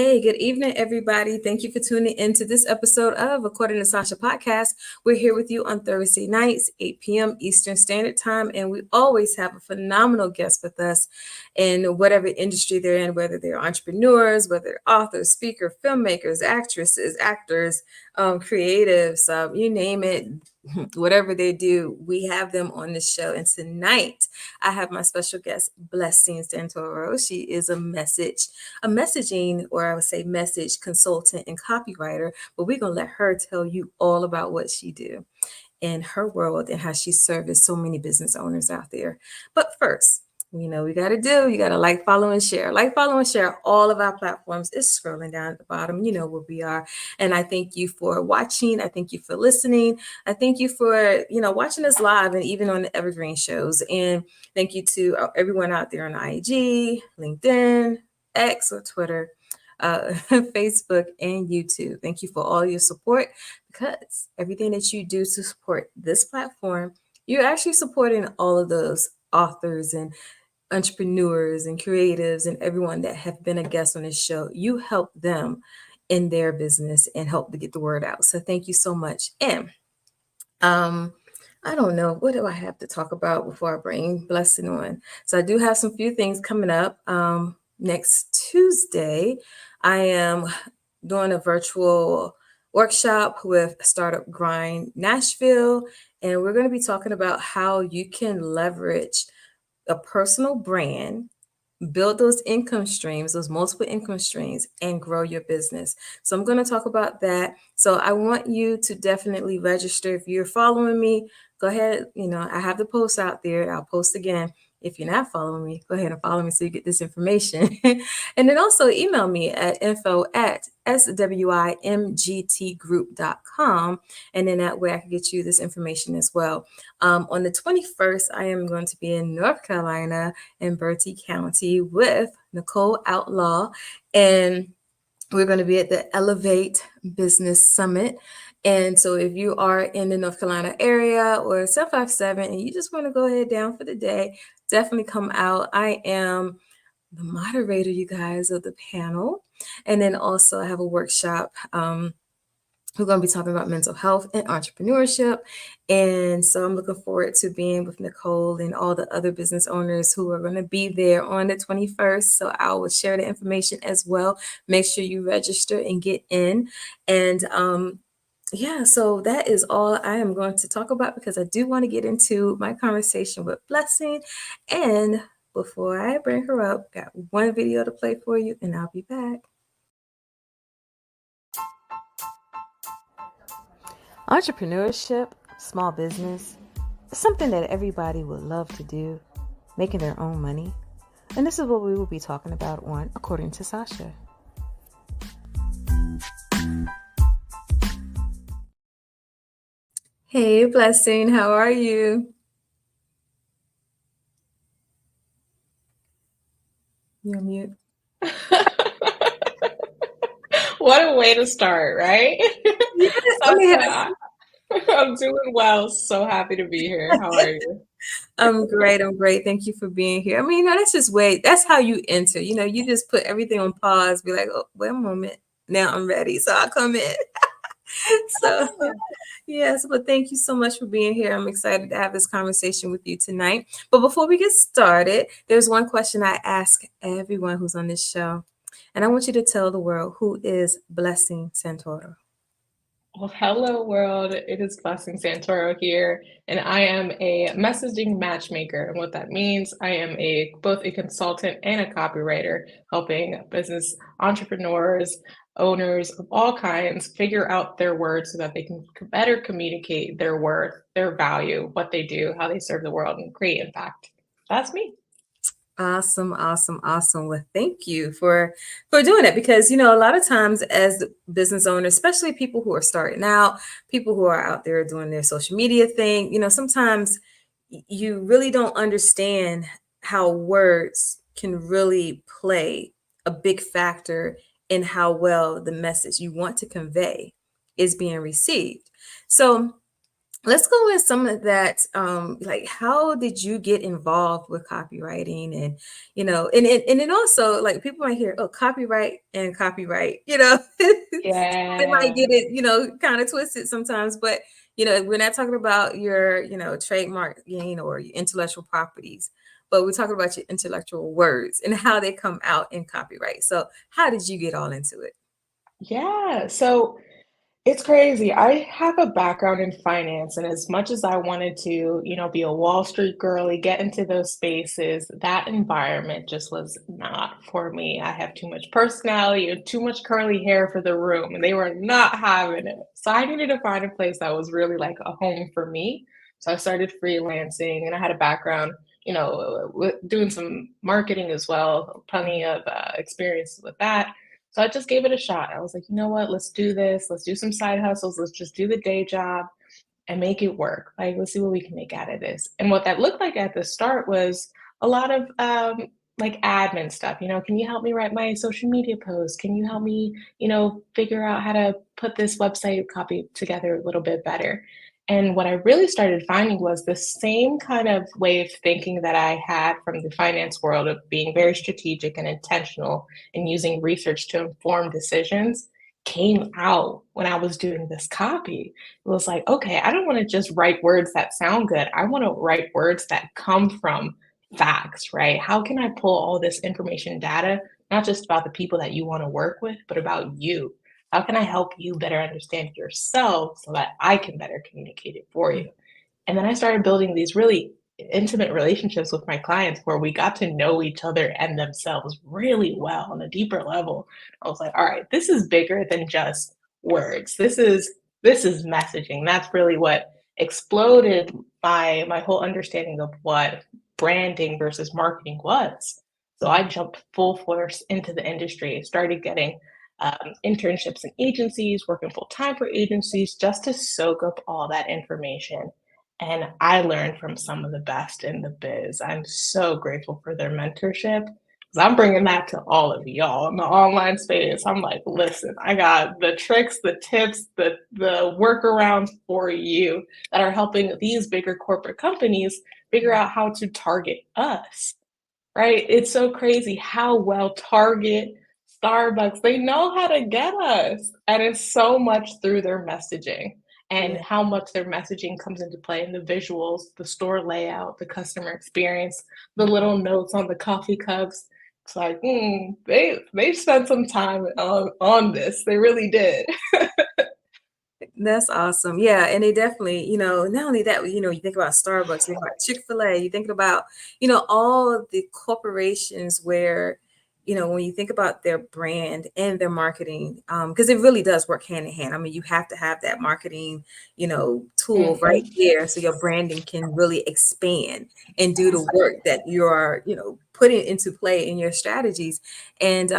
Hey, good evening, everybody. Thank you for tuning in to this episode of According to Sacha Podcast. We're here with you on Thursday nights, 8 p.m. Eastern Standard Time, and we always have a phenomenal guest with us in whatever industry they're in, whether they're entrepreneurs, whether they're authors, speakers, filmmakers, actresses, actors, creatives, you name it. Whatever they do, we have them on the show. And tonight, I have my special guest, Blessing Santoro. She is a messaging, or I would say message consultant and copywriter, but we're going to let her tell you all about what she do in her world and how she serviced so many business owners out there. But first, you got to like, follow, and share. Like, follow, and share all of our platforms. It's scrolling down at the bottom. You know where we are. And I thank you for watching. I thank you for listening. I thank you for, watching us live and even on the Evergreen shows. And thank you to everyone out there on IG, LinkedIn, X or Twitter, Facebook, and YouTube. Thank you for all your support, because everything that you do to support this platform, you're actually supporting all of those authors and entrepreneurs and creatives and everyone that have been a guest on this show. You help them in their business and help to get the word out. So thank you so much. And I don't know, what do I have to talk about before I bring Blessing on? So I do have some few things coming up. Next Tuesday, I am doing a virtual workshop with Startup Grind Nashville, and we're going to be talking about how you can leverage a personal brand, build those income streams, those multiple income streams, and grow your business. So I'm going to talk about that. So I want you to definitely register. If you're following me, go ahead. I have the post out there. I'll post again. If you're not following me, go ahead and follow me so you get this information. And then also email me at info@swimgtgroup.com. And then that way I can get you this information as well. On the 21st, I am going to be in North Carolina in Bertie County with Nicole Outlaw. And we're going to be at the Elevate Business Summit. And so if you are in the North Carolina area or 757 and you just want to go ahead down for the day, definitely come out. I am the moderator, you guys, of the panel. And then also I have a workshop. We're going to be talking about mental health and entrepreneurship. And so I'm looking forward to being with Nicole and all the other business owners who are going to be there on the 21st. So I will share the information as well. Make sure you register and get in. And so that is all I am going to talk about, because I do want to get into my conversation with Blessing. And before I bring her up, got one video to play for you, and I'll be back. Entrepreneurship, small business, is something that everybody would love to do, making their own money. And this is what we will be talking about on According to Sacha. Hey, Blessing, how are you? You're on mute. What a way to start, right? Yes, I'm doing well. So happy to be here. How are you? I'm great. Thank you for being here. I mean, that's just that's how you enter. You just put everything on pause, be like, oh, wait a moment. Now I'm ready. So I'll come in. So yes, but thank you so much for being here. I'm excited to have this conversation with you tonight. But before we get started, there's one question I ask everyone who's on this show. And I want you to tell the world, who is Blessing Santoro? Well, hello, world. It is Blessing Santoro here, and I am a messaging matchmaker. And what that means, I am both a consultant and a copywriter, helping business entrepreneurs, owners of all kinds figure out their words so that they can better communicate their worth, their value, what they do, how they serve the world, and create impact. That's me. Awesome. Well, thank you for doing it, because, a lot of times as business owners, especially people who are starting out, people who are out there doing their social media thing, sometimes you really don't understand how words can really play a big factor in how well the message you want to convey is being received. So let's go with some of that. Like, how did you get involved with copywriting? And, and then also, like, people might hear, oh, copyright and copyright, they might Yeah. get it, kind of twisted sometimes. But, we're not talking about your, trademark, or your intellectual properties, but we're talking about your intellectual words and how they come out in copyright. So how did you get all into it? Yeah. So it's crazy. I have a background in finance, and as much as I wanted to, be a Wall Street girly, get into those spaces, that environment just was not for me. I have too much personality and too much curly hair for the room, and they were not having it. So I needed to find a place that was really like a home for me. So I started freelancing, and I had a background, with doing some marketing as well, plenty of experience with that. So I just gave it a shot. I was like, you know what? Let's do this. Let's do some side hustles. Let's just do the day job and make it work. Like, let's see what we can make out of this. And what that looked like at the start was a lot of like admin stuff. Can you help me write my social media posts? Can you help me, figure out how to put this website copy together a little bit better? And what I really started finding was the same kind of way of thinking that I had from the finance world of being very strategic and intentional and using research to inform decisions came out when I was doing this copy. It was like, okay, I don't want to just write words that sound good. I want to write words that come from facts, right? How can I pull all this information data, not just about the people that you want to work with, but about you? How can I help you better understand yourself so that I can better communicate it for you? And then I started building these really intimate relationships with my clients where we got to know each other and themselves really well on a deeper level. I was like, all right, this is bigger than just words. This is messaging. That's really what exploded my whole understanding of what branding versus marketing was. So I jumped full force into the industry, started getting internships in agencies, working full time for agencies, just to soak up all that information. And I learned from some of the best in the biz. I'm so grateful for their mentorship because I'm bringing that to all of y'all in the online space. I'm like, listen, I got the tricks, the tips, the workarounds for you that are helping these bigger corporate companies figure out how to target us, right? It's so crazy how well Target, Starbucks, they know how to get us. And it's so much through their messaging and Yeah. how much their messaging comes into play in the visuals, the store layout, the customer experience, the little notes on the coffee cups. It's like, they spent some time on this. They really did. That's awesome. Yeah. And they definitely, not only that, you think about Starbucks, you think about Chick-fil-A, you think about, all the corporations where, when you think about their brand and their marketing, because it really does work hand in hand. I mean, you have to have that marketing, tool right Mhm. there so your branding can really expand and do the work that you're, putting into play in your strategies. And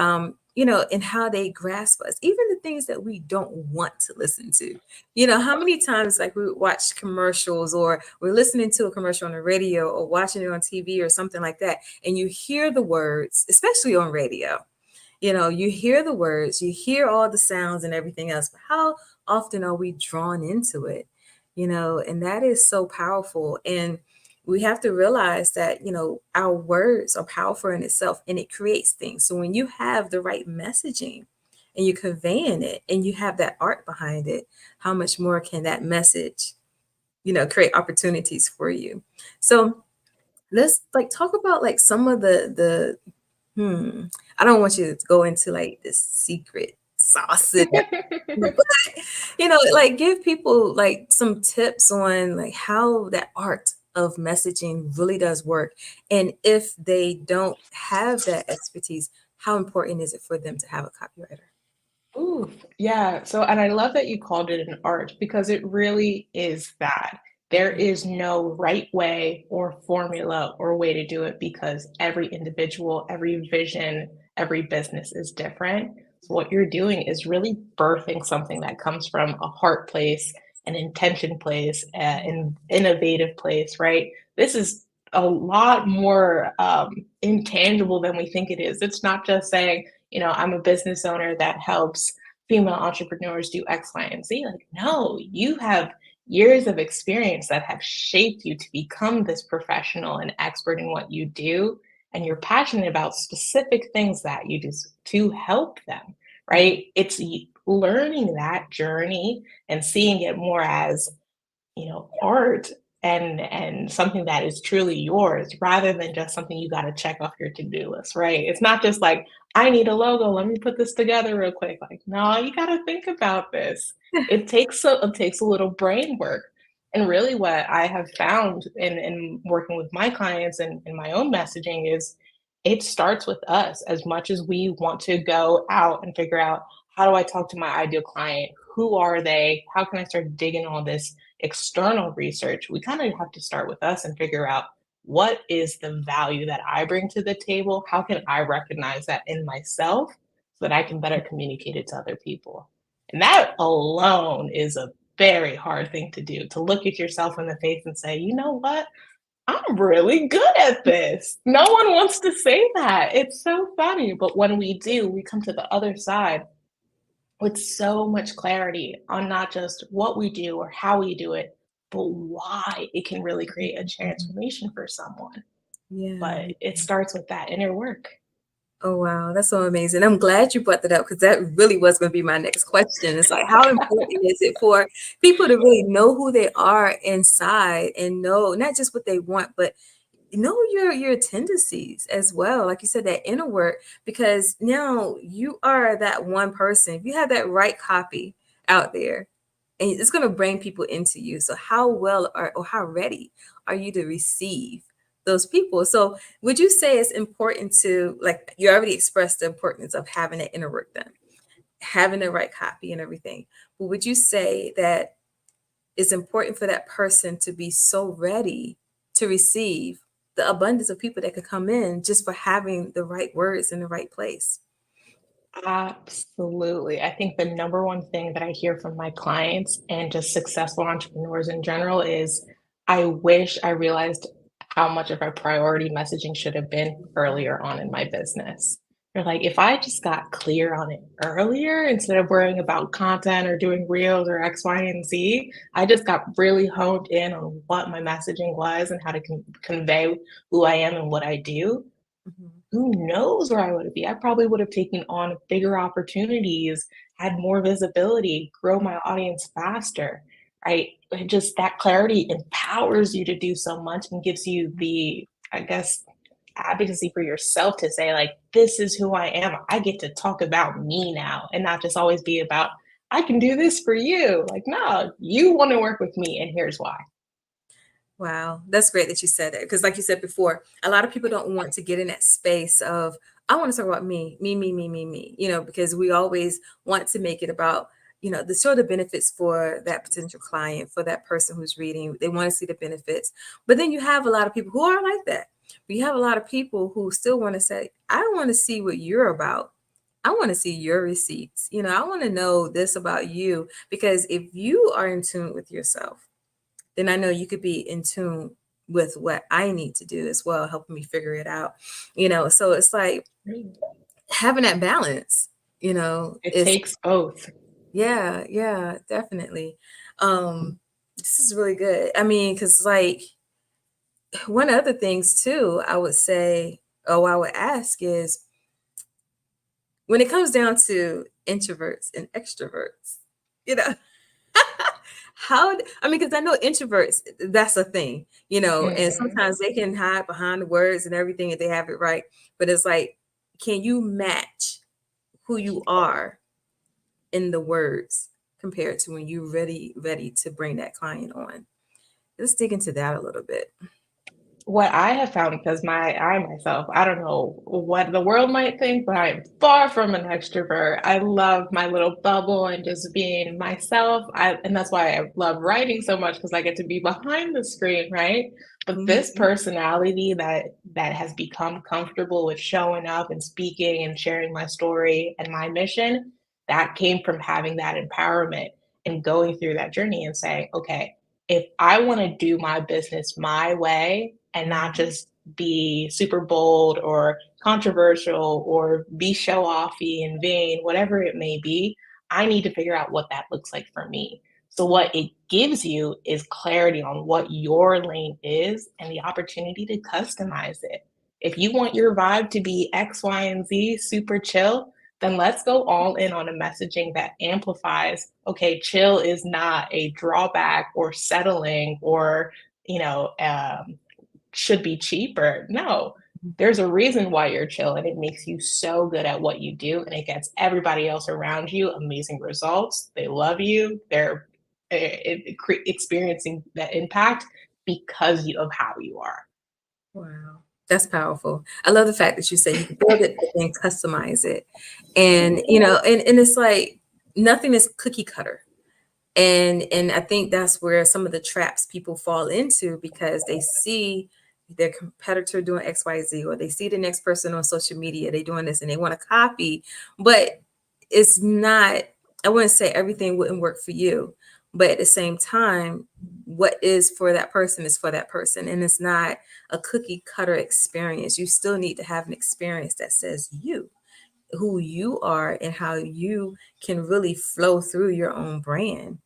and how they grasp us, even the things that we don't want to listen to. How many times like we watch commercials or we're listening to a commercial on the radio or watching it on TV or something like that, and you hear the words, especially on radio, you hear the words, you hear all the sounds and everything else, but how often are we drawn into it? And that is so powerful. And we have to realize that, our words are powerful in itself and it creates things. So when you have the right messaging and you're conveying it and you have that art behind it, how much more can that message, create opportunities for you? So let's like talk about like some of I don't want you to go into like this secret sauce in there, but like give people like some tips on like how that art of messaging really does work. And if they don't have that expertise, how important is it for them to have a copywriter? Ooh, yeah. So, and I love that you called it an art because it really is that. There is no right way or formula or way to do it because every individual, every vision, every business is different. So, what you're doing is really birthing something that comes from a heart place, an intention place, an innovative place, right? This is a lot more intangible than we think it is. It's not just saying, I'm a business owner that helps female entrepreneurs do X, Y, and Z. Like, no, you have years of experience that have shaped you to become this professional and expert in what you do. And you're passionate about specific things that you do to help them, right? It's learning that journey and seeing it more as, art and something that is truly yours rather than just something you got to check off your to-do list, right? It's not just like, I need a logo, let me put this together real quick. Like, no, you got to think about this. It takes a little brain work. And really what I have found in working with my clients and in my own messaging is it starts with us. As much as we want to go out and figure out, how do I talk to my ideal client? Who are they? How can I start digging all this external research? We kind of have to start with us and figure out, what is the value that I bring to the table? How can I recognize that in myself so that I can better communicate it to other people? And that alone is a very hard thing to do, to look at yourself in the face and say, you know what? I'm really good at this. No one wants to say that. It's so funny. But when we do, we come to the other side with so much clarity on not just what we do or how we do it, but why it can really create a transformation for someone. Yeah. But it starts with that inner work. Oh, wow. That's so amazing. I'm glad you brought that up because that really was going to be my next question. It's like, how important is it for people to really know who they are inside and know not just what they want, but know your tendencies as well. Like you said, that inner work, because now you are that one person. If you have that right copy out there, and it's going to bring people into you. So how well or how ready are you to receive those people? So would you say it's important to, like, you already expressed the importance of having that inner work done, having the right copy and everything, but would you say that it's important for that person to be so ready to receive the abundance of people that could come in just for having the right words in the right place? Absolutely. I think the number one thing that I hear from my clients and just successful entrepreneurs in general is, I wish I realized how much of a priority messaging should have been earlier on in my business. They're like, if I just got clear on it earlier instead of worrying about content or doing reels or X, Y, and Z, I just got really honed in on what my messaging was and how to convey who I am and what I do. Mhm. Who knows where I would be? I probably would have taken on bigger opportunities, had more visibility, grow my audience faster, right? Just that clarity empowers you to do so much and gives you the, I guess, advocacy for yourself to say, like, this is who I am. I get to talk about me now and not just always be about, I can do this for you. Like, no, you want to work with me, and here's why. Wow, that's great that you said that, because like you said before, a lot of people don't want to get in that space of, I want to talk about me, because we always want to make it about, the sort of benefits for that potential client, for that person who's reading. They want to see the benefits. But then you have a lot of people who are like that. But you have a lot of people who still want to say, I want to see what you're about. I want to see your receipts. I want to know this about you, because if you are in tune with yourself, then I know you could be in tune with what I need to do as well, helping me figure it out. So it's like having that balance, It is, takes both. yeah, definitely. This is really good. I mean, because like one of the things too, I would say, I would ask is, when it comes down to introverts and extroverts, you know, because I know introverts, that's a thing, and Mhm. sometimes they can hide behind the words and everything if they have it right. But it's like, can you match who you are in the words compared to when you're ready to bring that client on? Let's dig into that a little bit. What I have found, because I myself, I don't know what the world might think, but I'm far from an extrovert. I love my little bubble and just being myself. And that's why I love writing so much, because I get to be behind the screen, right? But this Mhm. personality that has become comfortable with showing up and speaking and sharing my story and my mission, that came from having that empowerment and going through that journey and saying, okay, if I want to do my business my way and not just be super bold or controversial or be show offy and vain, whatever it may be, I need to figure out what that looks like for me. So what it gives you is clarity on what your lane is and the opportunity to customize it. If you want your vibe to be X, Y, and Z, super chill, then let's go all in on a messaging that amplifies, okay, chill is not a drawback or settling or, you know, should be cheaper. No, there's a reason why you're chill, and it makes you so good at what you do, and it gets everybody else around you amazing results. They love you. They're experiencing that impact because of how you are. Wow. That's powerful. I love the fact that you say you can build it but then customize it. And and it's like nothing is cookie cutter. And I think that's where some of the traps people fall into, because they see their competitor doing XYZ, or they see the next person on social media, they doing this and they want to copy, but it's not, I wouldn't say everything wouldn't work for you, but at the same time, what is for that person is for that person. And it's not a cookie cutter experience. You still need to have an experience that says you, who you are, and how you can really flow through your own brand.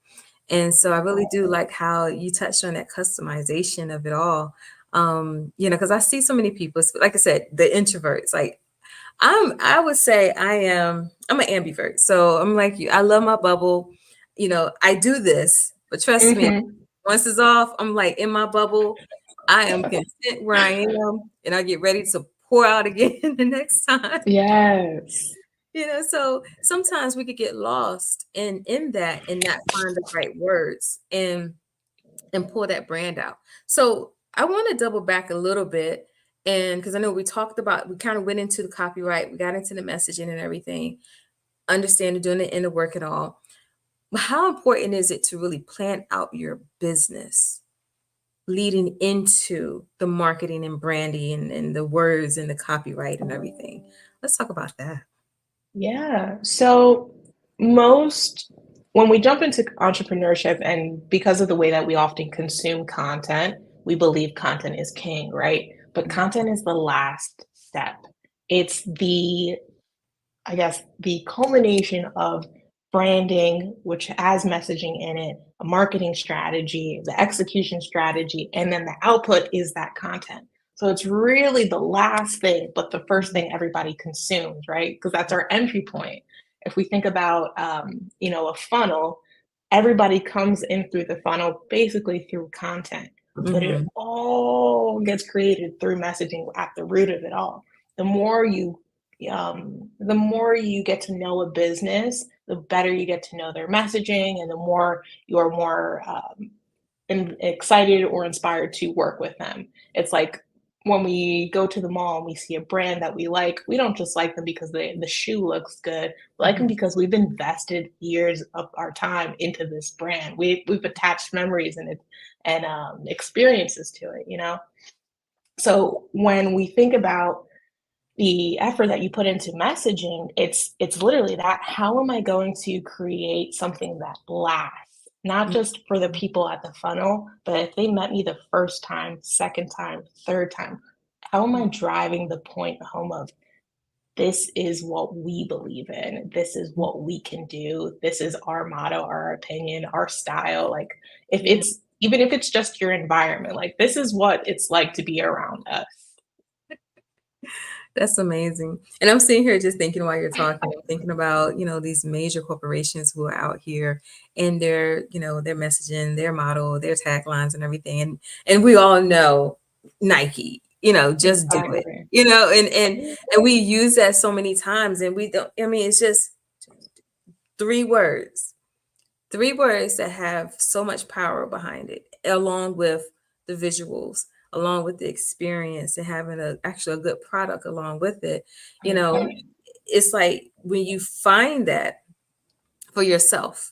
And so I really do like how you touched on that customization of it all. Because I see so many people, like I said, the introverts, like I would say I'm an ambivert. So I'm like you, I love my bubble. I do this, but trust me, once it's off, I'm like in my bubble. I am content where I am, and I get ready to pour out again the next time. Yes. So sometimes we could get lost in that and not find the right words and pull that brand out. So I want to double back a little bit, and because I know we kind of went into the copyright, we got into the messaging and everything, understanding doing the inner work and all. But how important is it to really plan out your business leading into the marketing and branding and the words and the copyright and everything? Let's talk about that. Yeah. So when we jump into entrepreneurship, and because of the way that we often consume content, we believe content is king, right? But content is the last step. It's I guess, the culmination of branding, which has messaging in it, a marketing strategy, the execution strategy, and then the output is that content. So it's really the last thing, but the first thing everybody consumes, right? Because that's our entry point. If we think about, a funnel, everybody comes in through the funnel basically through content, but it all gets created through messaging at the root of it all. The more you get to know a business, the better you get to know their messaging, and the more you're more excited or inspired to work with them. It's like when we go to the mall and we see a brand that we like, we don't just like them because the shoe looks good. We like them because we've invested years of our time into this brand. We've attached memories and experiences to it. So when we think about the effort that you put into messaging, it's literally that. How am I going to create something that lasts? Not just for the people at the funnel, but if they met me the first time, second time, third time, how am I driving the point home of this is what we believe in, this is what we can do, this is our motto, our opinion, our style. Like even if it's just your environment, like this is what it's like to be around us. That's amazing. And I'm sitting here just thinking while you're talking, thinking about, these major corporations who are out here and their messaging, their model, their taglines and everything. And we all know Nike, just do it, and we use that so many times, and we don't, it's just three words that have so much power behind it, along with the visuals, along with the experience, and having actually a good product along with it. It's like when you find that for yourself,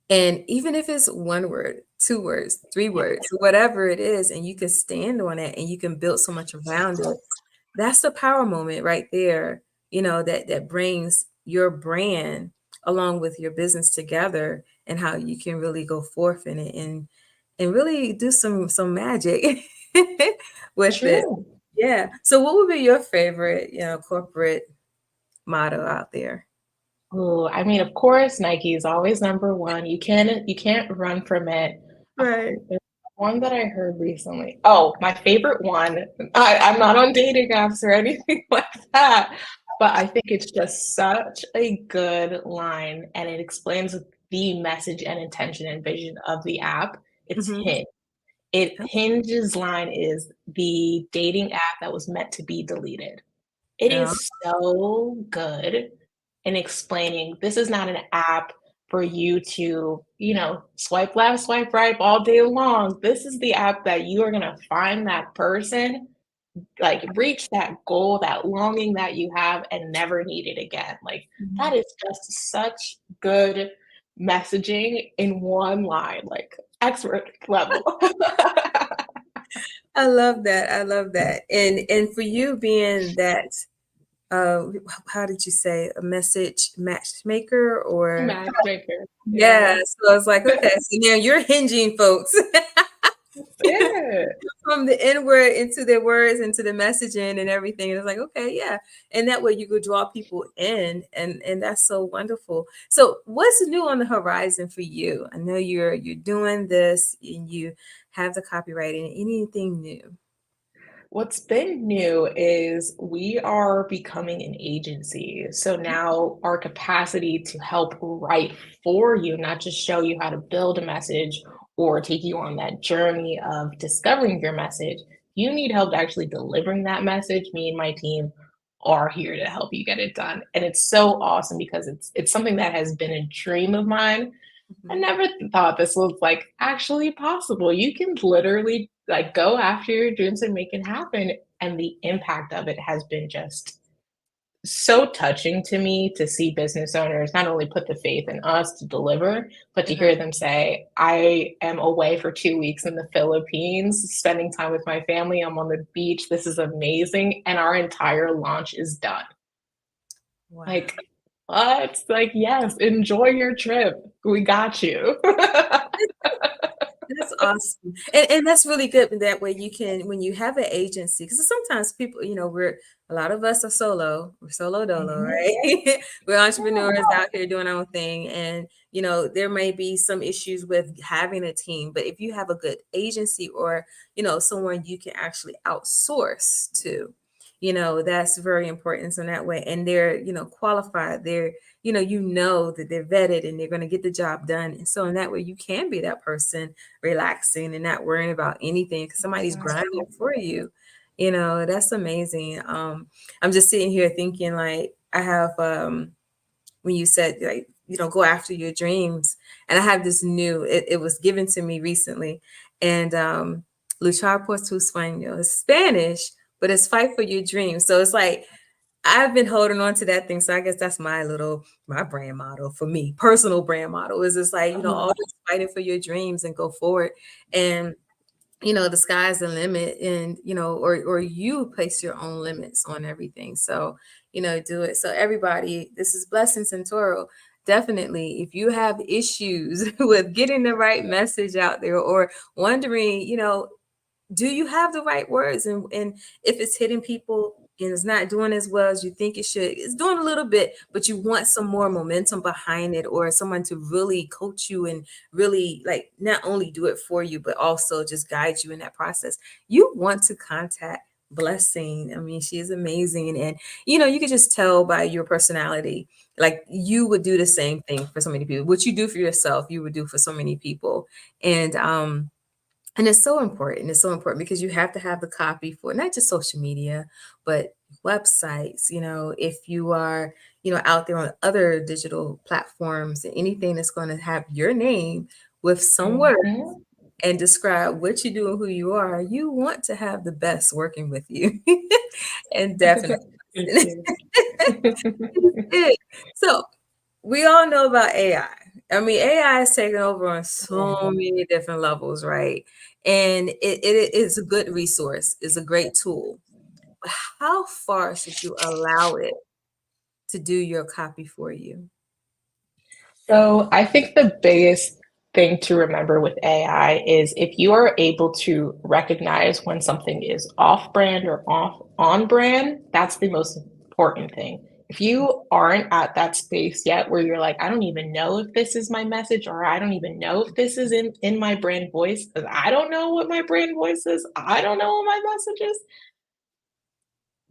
and even if it's one word, two words, three words, whatever it is, and you can stand on it and you can build so much around it, that's the power moment right there, that brings your brand along with your business together, and how you can really go forth in it and really do some magic with it. Yeah. So what would be your favorite, corporate motto out there? Oh, I mean, of course, Nike is always number one. You can't run from it. Right. There's one that I heard recently. Oh, my favorite one. I'm not on dating apps or anything like that, but I think it's just such a good line, and it explains the message and intention and vision of the app. It's Hmm. Hinge. Hinge's line is the dating app that was meant to be deleted. It Yeah. is so good in explaining this is not an app for you to, swipe left, swipe right all day long. This is the app that you are going to find that person, like reach that goal, that longing that you have and never need it again. Like that Mhm. is just such good messaging in one line, like expert level. I love that. I love that. And for you being that, uh, how did you say, a message matchmaker or Matchmaker. yeah, Yeah. so I was like, okay, so now you're hinging folks That's it. from the inward into their words, into the messaging and everything. And it's like, okay, yeah. And that way you could draw people in and that's so wonderful. So what's new on the horizon for you? I know you're doing this and you have the copywriting. Anything new? What's been new is we are becoming an agency. So now our capacity to help write for you, not just show you how to build a message or take you on that journey of discovering your message. You need help actually delivering that message. Me and my team are here to help you get it done. And it's so awesome because it's something that has been a dream of mine. I Mhm. never thought this was like actually possible. You can literally like go after your dreams and make it happen. And the impact of it has been just so touching to me to see business owners not only put the faith in us to deliver, but to Uh-huh. hear them say, I am away for 2 weeks in the Philippines, spending time with my family. I'm on the beach. This is amazing. And our entire launch is done. Wow. Like, what? Like, yes, enjoy your trip. We got you. That's awesome. And that's really good. That way you can, when you have an agency, because sometimes people, a lot of us are solo, we're solo dolo, Mhm. right? We're entrepreneurs Yeah. out here doing our own thing. And, there may be some issues with having a team, but if you have a good agency or, someone you can actually outsource to, that's very important. So that way, and they're, qualified, they're, that they're vetted and they're going to get the job done. And so in that way, you can be that person relaxing and not worrying about anything because somebody's Exactly. grinding for you. That's amazing. I'm just sitting here thinking like I have when you said like, go after your dreams. And I have this it was given to me recently. And luchar por tus sueños, it's Spanish, but it's fight for your dreams. So it's like I've been holding on to that thing. So I guess that's my brand model for me, personal brand model is just like, Uh-huh. always fighting for your dreams and go forward. And, the sky's the limit and, or you place your own limits on everything. So, do it. So everybody, this is Blessing Santoro. Definitely, if you have issues with getting the right message out there or wondering, do you have the right words and if it's hitting people and it's not doing as well as you think it should, it's doing a little bit, but you want some more momentum behind it or someone to really coach you and really like not only do it for you but also just guide you in that process. You want to contact Blessing. I mean, she is amazing. And you can just tell by your personality, like you would do the same thing for so many people. What you do for yourself, you would do for so many people. And it's so important. It's so important because you have to have the copy for not just social media, but websites. If you are, out there on other digital platforms and anything that's going to have your name with some words Mhm. and describe what you do and who you are, you want to have the best working with you. And definitely. Thank you. It. So we all know about AI. I mean, AI is taking over on so Mhm. many different levels, right? And it is a good resource, it's a great tool. But how far should you allow it to do your copy for you? So I think the biggest thing to remember with AI is if you are able to recognize when something is off brand or off on brand, that's the most important thing. if you aren't at that space yet where you're like, I don't even know if this is my message, or I don't even know if this is in my brand voice, because I don't know what my brand voice is. I don't know what my message is.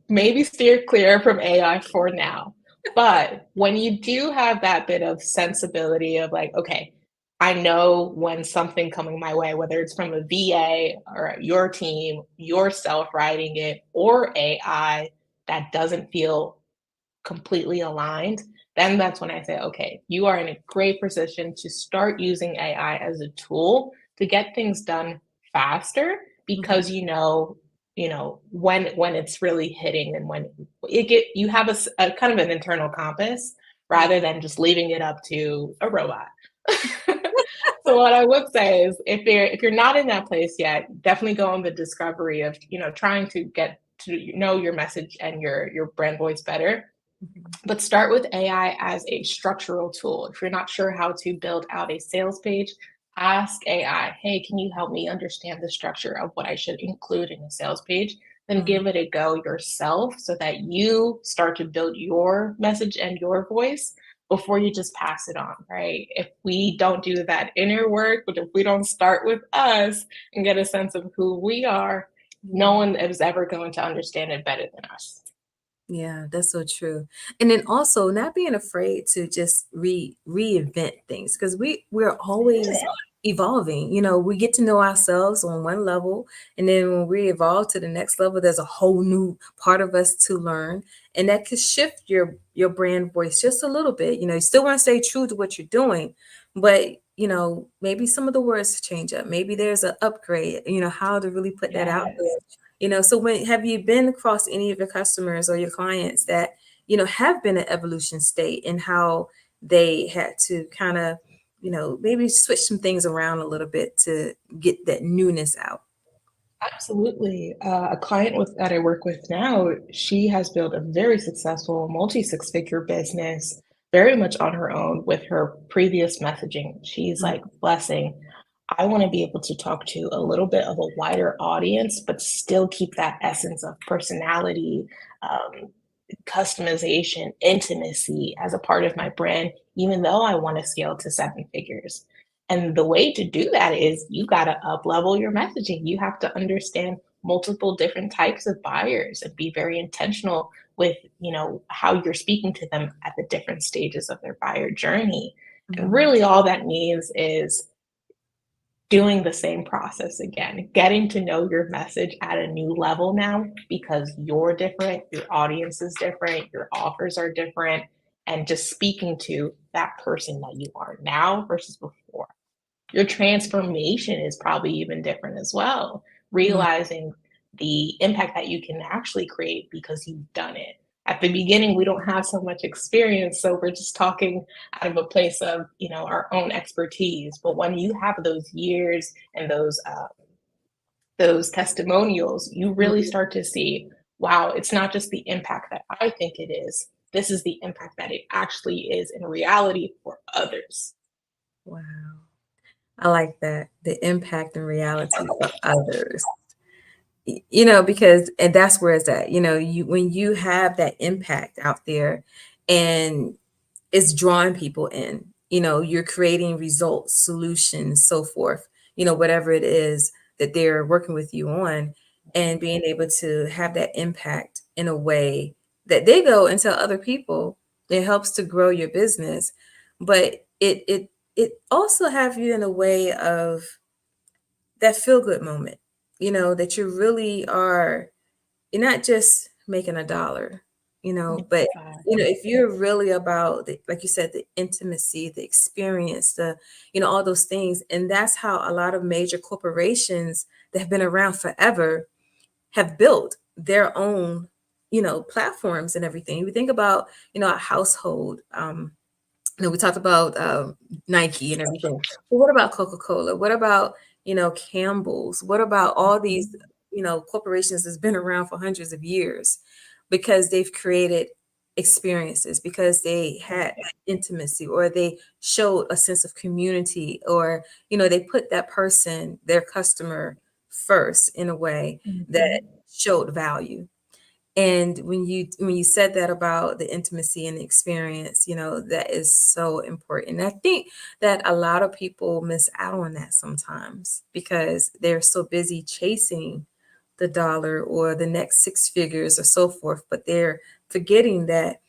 Maybe steer clear from AI for now. But when you do have that bit of sensibility of like, okay, I know when something coming my way, whether it's from a VA or your team, yourself writing it, or AI that doesn't feel completely aligned, then that's when I say, okay, you are in a great position to start using AI as a tool to get things done faster, because when it's really hitting, and when you have a kind of an internal compass rather than just leaving it up to a robot. So what I would say is, if you're not in that place yet, definitely go on the discovery of trying to get to know your message and your brand voice better. But start with AI as a structural tool. If you're not sure how to build out a sales page, ask AI, hey, can you help me understand the structure of what I should include in a sales page? Then give it a go yourself, so that you start to build your message and your voice before you just pass it on, right? If we don't do that inner work, but if we don't start with us and get a sense of who we are, no one is ever going to understand it better than us. Yeah, that's so true. And then also not being afraid to just reinvent things, because we're always evolving. We get to know ourselves on one level, and then when we evolve to the next level, there's a whole new part of us to learn, and that could shift your brand voice just a little bit. You still want to stay true to what you're doing, but maybe some of the words change up. Maybe there's an upgrade. How to really put that out there. So have you been across any of your customers or your clients that, have been in evolution state, and how they had to kind of, maybe switch some things around a little bit to get that newness out? Absolutely. A client that I work with now, she has built a very successful multi-six-figure business very much on her own with her previous messaging. She's like, blessing, I want to be able to talk to a little bit of a wider audience, but still keep that essence of personality, customization, intimacy as a part of my brand, even though I want to scale to seven figures. And the way to do that is you got to up level your messaging. You have to understand multiple different types of buyers and be very intentional with, how you're speaking to them at the different stages of their buyer journey. And really all that means is doing the same process again, getting to know your message at a new level now, because you're different, your audience is different, your offers are different, and just speaking to that person that you are now versus before. Your transformation is probably even different as well, realizing the impact that you can actually create because you've done it. At the beginning, we don't have so much experience, so we're just talking out of a place of, our own expertise. But when you have those years and those testimonials, you really start to see, wow, it's not just the impact that I think it is. This is the impact that it actually is in reality for others. Wow. I like that. The impact and reality for others. Because, and that's where it's at. When you have that impact out there, and it's drawing people in, you're creating results, solutions, so forth, whatever it is that they're working with you on, and being able to have that impact in a way that they go and tell other people. It helps to grow your business, but it also have you in a way of that feel good moment, that you really are, you're not just making a dollar, but if you're really about like you said, the intimacy, the experience, all those things. And that's how a lot of major corporations that have been around forever have built their own, platforms and everything. We think about, a household, we talked about Nike and everything. But what about Coca-Cola? What about, Campbell's? What about all these, corporations that's been around for hundreds of years, because they've created experiences, because they had intimacy, or they showed a sense of community, or, they put that person, their customer first in a way that showed value. And when you said that about the intimacy and the experience, that is so important. And I think that a lot of people miss out on that sometimes because they're so busy chasing the dollar or the next six figures or so forth, but they're forgetting that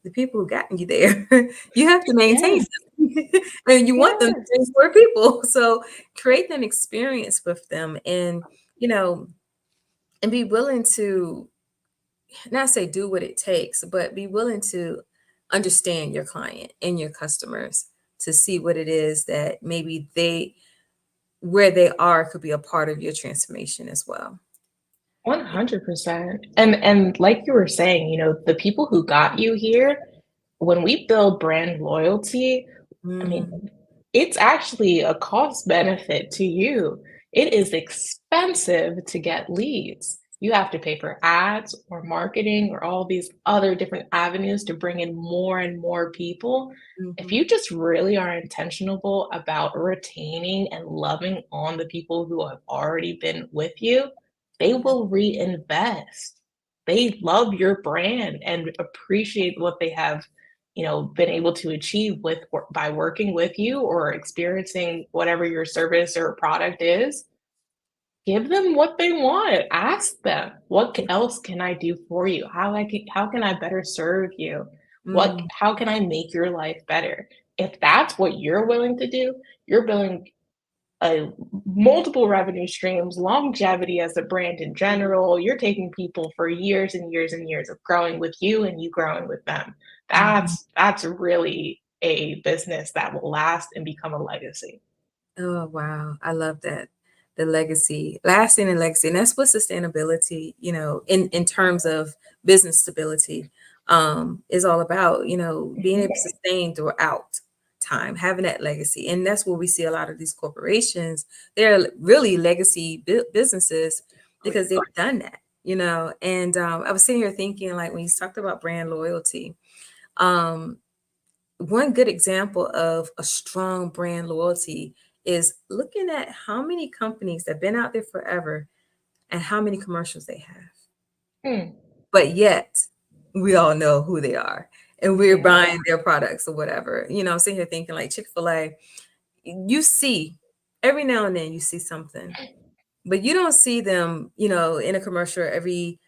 the people who got you there, you have to maintain Yes, them. And you want them to yes. be for people. So create an experience with them you know, and be willing to not say do what it takes, but be willing to understand your client and your customers to see what it is that maybe where they are could be a part of your transformation as well. 100%. And like you were saying, the people who got you here, when we build brand loyalty, I mean, Mm, it's actually a cost benefit to you. It is expensive to get leads. You have to pay for ads or marketing or all these other different avenues to bring in more and more people. If mhm. you just really are intentional about retaining and loving on the people who have already been with you, they Yeah. will reinvest. They love your brand and appreciate what they have been able to achieve by working with you or experiencing whatever your service or product is. Give them what they want. Ask them, else can I do for you? How can I better serve you? Mm, How can I make your life better? If that's what you're willing to do, you're building a multiple revenue streams, longevity as a brand in general. You're taking people for years and years and years of growing with you and you growing with them. mhm. That's really a business that will last and become a legacy. Oh, wow. I love that. The legacy, lasting and legacy. And that's what sustainability, in terms of business stability, is all about, being able to sustain throughout time, having that legacy. And that's where we see a lot of these corporations. They're really legacy businesses because they've done that, And I was sitting here thinking, like, when you talked about brand loyalty, um, one good example of a strong brand loyalty is looking at how many companies that have been out there forever and how many commercials they have. Hmm. But yet, we all know who they are and we're Yeah. buying their products or whatever. I'm sitting here thinking like Chick-fil-A, you see every now and then you see something, but you don't see them, in a commercial every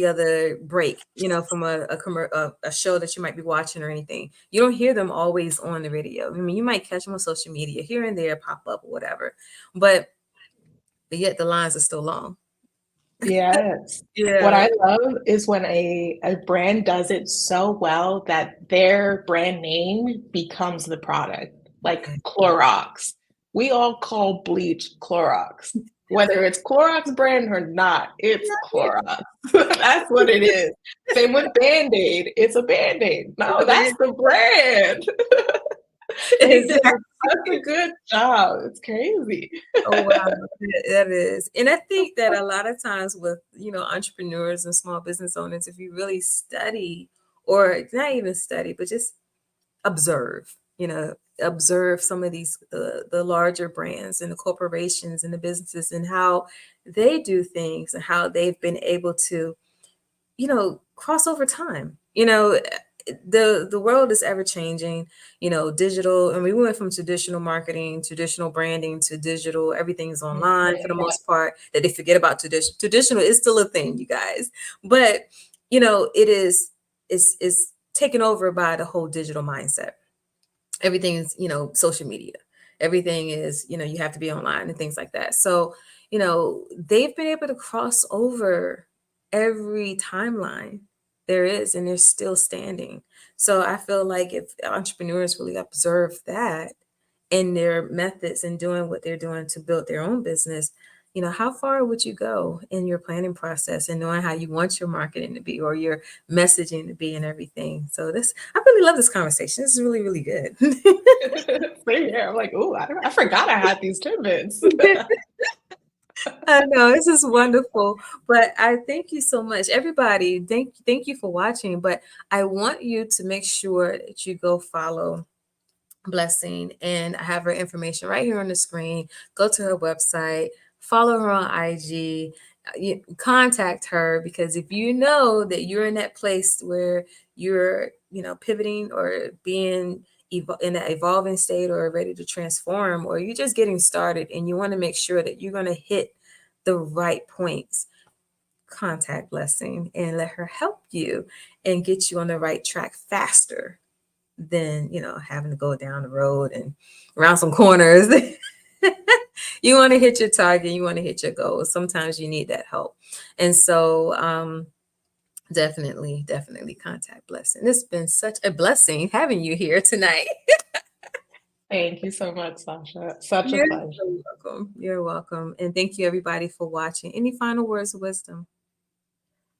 other break, from a show that you might be watching or anything. You don't hear them always on the radio. I mean, you might catch them on social media here and there, pop up or whatever, but yet the lines are still long. Yes. What Yeah. I love is when a brand does it so well that their brand name becomes the product, like Clorox. We all call bleach Clorox. Whether it's Clorox brand or not, it's Clorox. That's what it is. Same with Band-Aid. It's a Band-Aid. No, that's the brand. They did Exactly. such a good job. It's crazy. Oh wow, that is. And I think that a lot of times with, entrepreneurs and small business owners, if you really study or not even study, but just observe, observe some of these the larger brands and the corporations and the businesses and how they do things and how they've been able to, cross over time. The world is ever changing, digital, and we went from traditional marketing, traditional branding to digital. Everything's online for the most part. That they forget about traditional is still a thing, you guys. But it is taken over by the whole digital mindset. Everything is, social media. Everything is, you have to be online and things like that. So, they've been able to cross over every timeline there is, and they're still standing. So I feel like if entrepreneurs really observe that in their methods and doing what they're doing to build their own business, how far would you go in your planning process and knowing how you want your marketing to be or your messaging to be and everything. So I really love this conversation. This is really, really good. Same here. I'm like, oh, I forgot I had these tidbits. I know this is wonderful, but I thank you so much, everybody. Thank you for watching. But I want you to make sure that you go follow Blessing, and I have her information right here on the screen. Go to her website, follow her on IG. you contact her, because if you know that you're in that place where you're, pivoting or being in an evolving state or ready to transform, or you're just getting started and you want to make sure that you're going to hit the right points, contact Blessing and let her help you and get you on the right track faster than, having to go down the road and around some corners. You want to hit your target, you want to hit your goals. Sometimes you need that help. And so definitely contact Blessing. It's been such a blessing having you here tonight. Thank you so much, Sacha. Such a You're pleasure. so welcome. You're welcome. And thank you everybody for watching. Any final words of wisdom?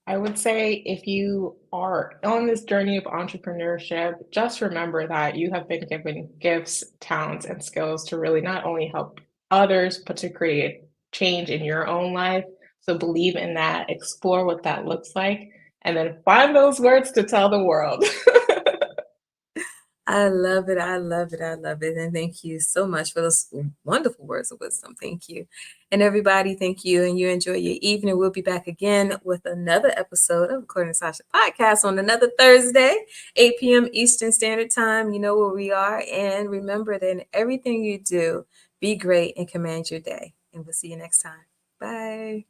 I would say if you are on this journey of entrepreneurship, just remember that you have been given gifts, talents, and skills to really not only help others, but to create change in your own life. So believe in that, explore what that looks like, and then find those words to tell the world. I love it. I love it. I love it. And thank you so much for those wonderful words of wisdom. Thank you. And everybody, thank you. And you enjoy your evening. We'll be back again with another episode of Consultant Sacha Podcast on another Thursday, 8 p.m. Eastern Standard Time. You know where we are. And remember that in everything you do, be great and command your day. And we'll see you next time. Bye.